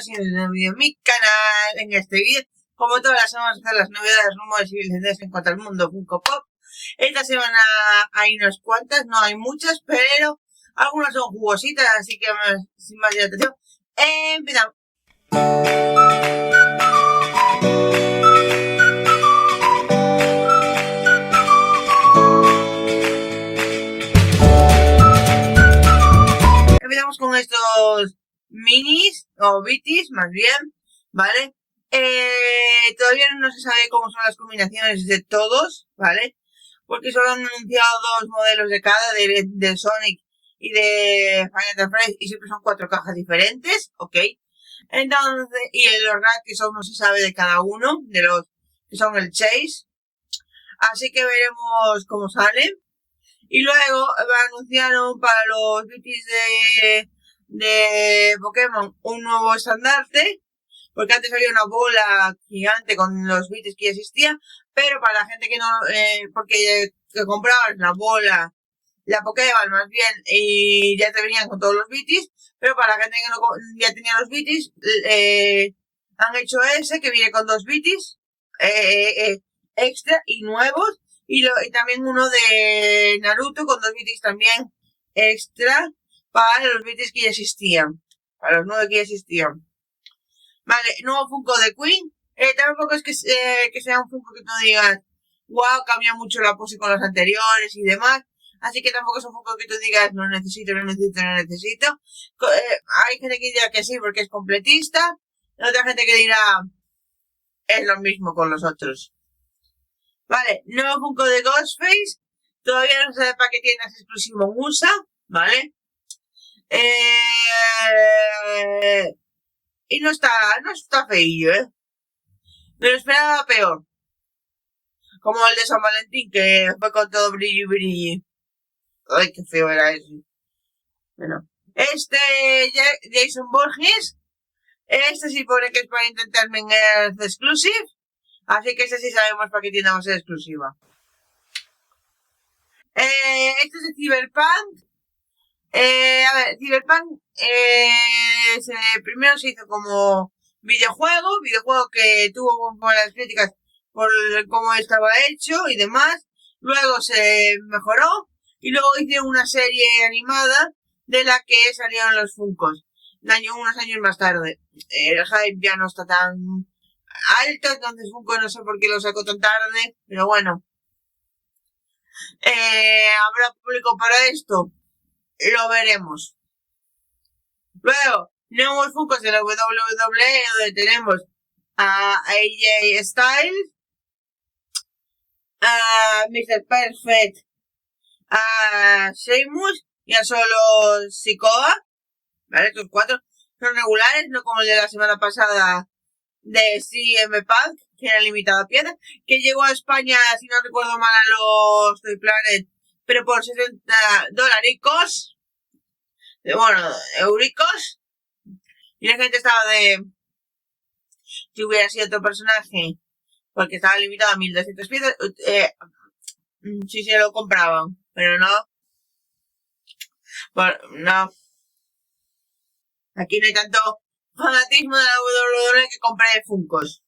y en el vídeo de mi canal. En este vídeo, como todas las semanas, hacer las novedades, rumores y viceversa en cuanto al mundo Funko Pop. Esta semana hay unas cuantas, no hay muchas, pero algunas son jugositas, así que sin más dilatación, empezamos. Empezamos con estos minis, o bitis, más bien, ¿vale? Todavía no se sabe cómo son las combinaciones de todos, ¿vale? Porque solo han anunciado 2 modelos de cada, de Sonic y de Final Fantasy, y siempre son 4 cajas diferentes, ¿ok? Entonces, y los rats que son no se sabe de cada uno, de los que son el Chase. Así que veremos cómo salen. Y luego anunciaron para los bitis de Pokémon un nuevo estandarte, porque antes había una bola gigante con los bitis que ya existían, pero para la gente que no, porque que comprabas la bola, la Pokéball más bien, y ya te venían con todos los bitis, pero para la gente que no ya tenía los bitis, han hecho ese que viene con 2 bitis extra y nuevos, y también uno de Naruto con 2 bitis también extra para los bitis que ya existían, para los 9 que ya existían. Vale, nuevo Funko de Queen. Tampoco es que sea un Funko que tú digas, wow, cambia mucho la pose con los anteriores y demás. Así que tampoco es un Funko que tú digas, lo necesito. Hay gente que dirá que sí porque es completista. Y otra gente que dirá, es lo mismo con los otros. Vale, nuevo Funko de Ghostface. Todavía no se sabe para qué tiendas exclusivo en USA, ¿vale? Y no está feillo, Me lo esperaba peor. Como el de San Valentín, que fue con todo brilli. Ay, qué feo era eso. Bueno, Jason Borges. Este sí pone que es para intentar vender exclusive. Así que este sí sabemos para qué tienda va a ser exclusiva. Este es de Cyberpunk. A ver, Cyberpunk primero se hizo como videojuego que tuvo buenas críticas por cómo estaba hecho y demás. Luego se mejoró y luego hicieron una serie animada de la que salieron los Funkos unos años más tarde. El hype ya no está tan alto, entonces Funko no sé por qué lo sacó tan tarde, pero bueno. ¿Habrá público para esto? Lo veremos. Luego, nuevos Funkos de la WWE, donde tenemos a AJ Styles, a Mr. Perfect, a Sheamus y a Solo Sikoa. ¿Vale? Estos 4 son regulares, no como el de la semana pasada de CM Punk, que era limitado a piedra, que llegó a España, si no recuerdo mal, a los Toy Planet, pero por $60, bueno, euricos, y la gente estaba de, si hubiera sido otro personaje, porque estaba limitado a 1200 piezas, si se lo compraban, pero no, bueno, no, aquí no hay tanto fanatismo de la WWE que compré Funkos.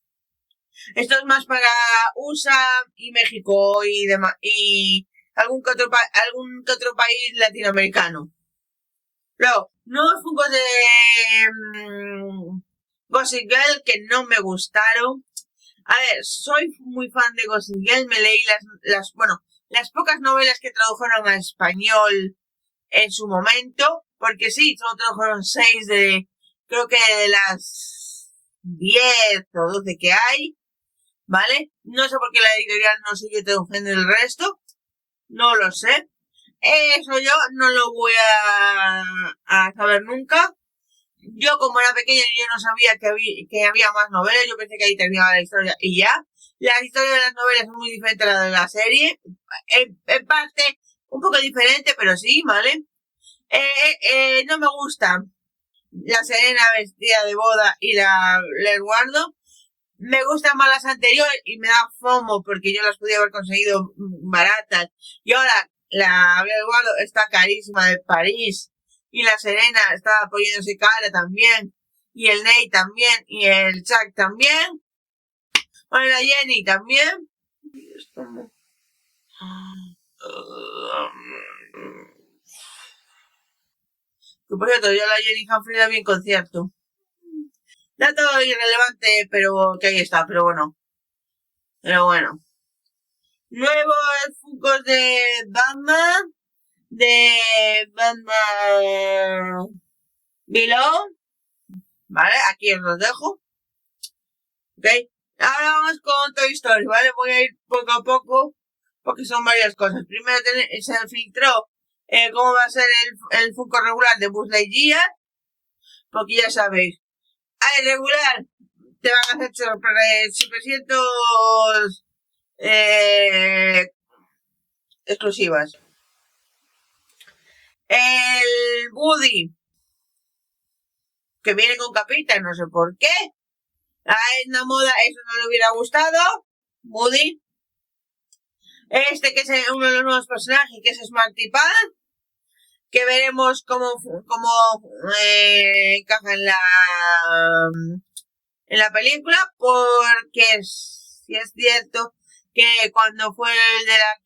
Esto es más para USA y México y demás, y algún que otro país latinoamericano. Luego, nuevos Funkos de Gossip Girl que no me gustaron. A ver, soy muy fan de Gossip Girl, me leí las pocas novelas que tradujeron a español en su momento, porque sí, solo tradujeron 6 creo que de las 10 o 12 que hay, ¿vale? No sé por qué la editorial no sigue traduciendo el resto, no lo sé. Eso yo no lo voy a saber nunca. Yo, como era pequeña, yo no sabía que había más novelas. Yo pensé que ahí terminaba la historia y ya. La historia de las novelas es muy diferente a la de la serie. En parte, un poco diferente, pero sí, ¿vale? No me gusta la Serena vestida de boda y la Eduardo. Me gustan más las anteriores y me da FOMO porque yo las podía haber conseguido baratas. Y ahora la Eduardo está carísima de París y la Serena está poniéndose cara también. y el Nate también, y el Chuck también. Bueno, la Jenny también. Es como... Que por cierto, yo la Jenny Humphrey la vi en concierto. Dato irrelevante, pero que ahí está, pero bueno. Pero bueno. Nuevos Funkos de Batman. De Batman Below. Vale, aquí os los dejo. Ok. Ahora vamos con Toy Story, ¿vale? Voy a ir poco a poco porque son varias cosas. Primero se filtró cómo va a ser el Funko regular de Buzz Lightyear. Porque ya sabéis, al regular te van a hacer sorpresitos exclusivas. El Woody, que viene con capita, no sé por qué. A Edna Moda eso no le hubiera gustado. Woody. Este que es uno de los nuevos personajes, que es Smarty Pants, que veremos cómo encaja en la película, porque si es cierto que cuando fue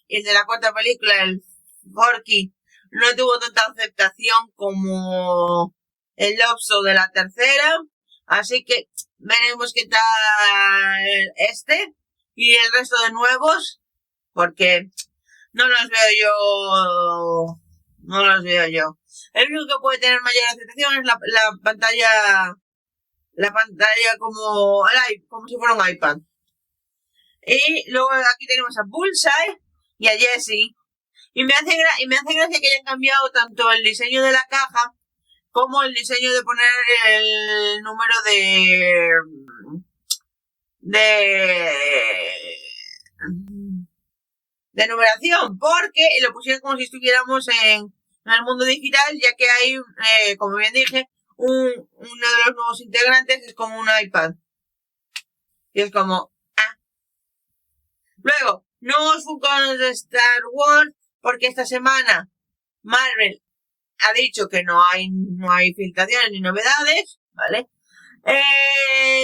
el de la cuarta película, el Forky, no tuvo tanta aceptación como el Lopso de la tercera, así que veremos qué tal este y el resto de nuevos, porque no los veo yo. El único que puede tener mayor aceptación es la pantalla como si fuera un iPad. Y luego aquí tenemos a Bullseye y a Jessie. Y me hace gracia que hayan cambiado tanto el diseño de la caja como el diseño de poner el número de numeración, porque lo pusieron como si estuviéramos en el mundo digital, ya que hay, como bien dije, uno de los nuevos integrantes es como un iPad. Y es como, Luego, nuevos Funkos de Star Wars, porque esta semana Marvel ha dicho que no hay filtraciones ni novedades, ¿vale?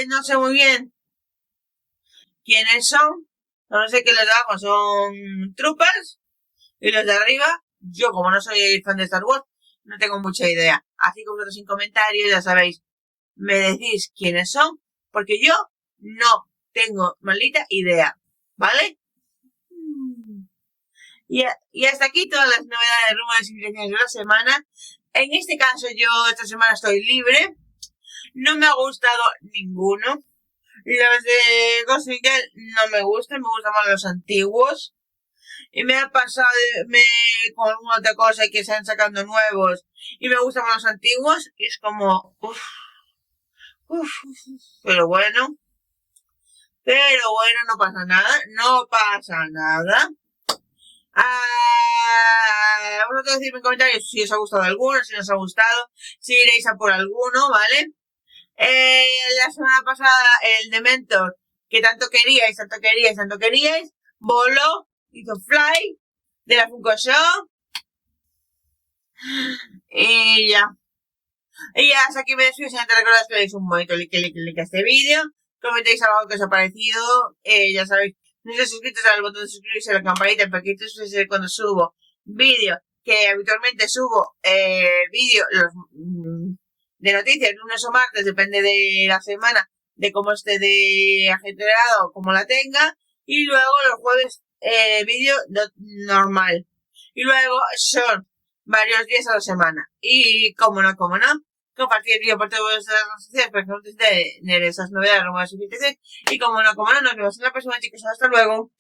No sé muy bien quiénes son. No sé que los de abajo son troopers y los de arriba, yo como no soy fan de Star Wars, no tengo mucha idea. Así que vosotros sin comentarios, ya sabéis, me decís quiénes son, porque yo no tengo maldita idea, ¿vale? Y hasta aquí todas las novedades, rumores y direcciones de la semana. En este caso yo esta semana estoy libre. No me ha gustado ninguno. Los de Ghost Girl no me gustan más los antiguos. Y me ha pasado con alguna otra cosa que se han sacando nuevos y me gustan más los antiguos. Y es como, pero bueno, no pasa nada. Vosotros decidme en comentarios si os ha gustado alguno, si no os ha gustado, si iréis a por alguno, ¿vale? La semana pasada el Dementor, que tanto queríais, voló, hizo fly de la Funko Show y ya. Y hasta aquí me despido, si no te recuerdas que le deis un bonito like a este vídeo, comentéis abajo que os ha parecido, ya sabéis, no estáis suscritos al botón de suscribirse, a la campanita para que te cuando subo vídeo, que habitualmente subo vídeo de noticias lunes o martes, depende de la semana, de cómo esté de ajetreado, como la tenga, y luego los jueves vídeo normal, y luego son varios días a la semana, y como no, compartir el vídeo por todas vuestras redes sociales para que no te den esas novedades, rumores y como no, nos vemos en la próxima, chicos, hasta luego.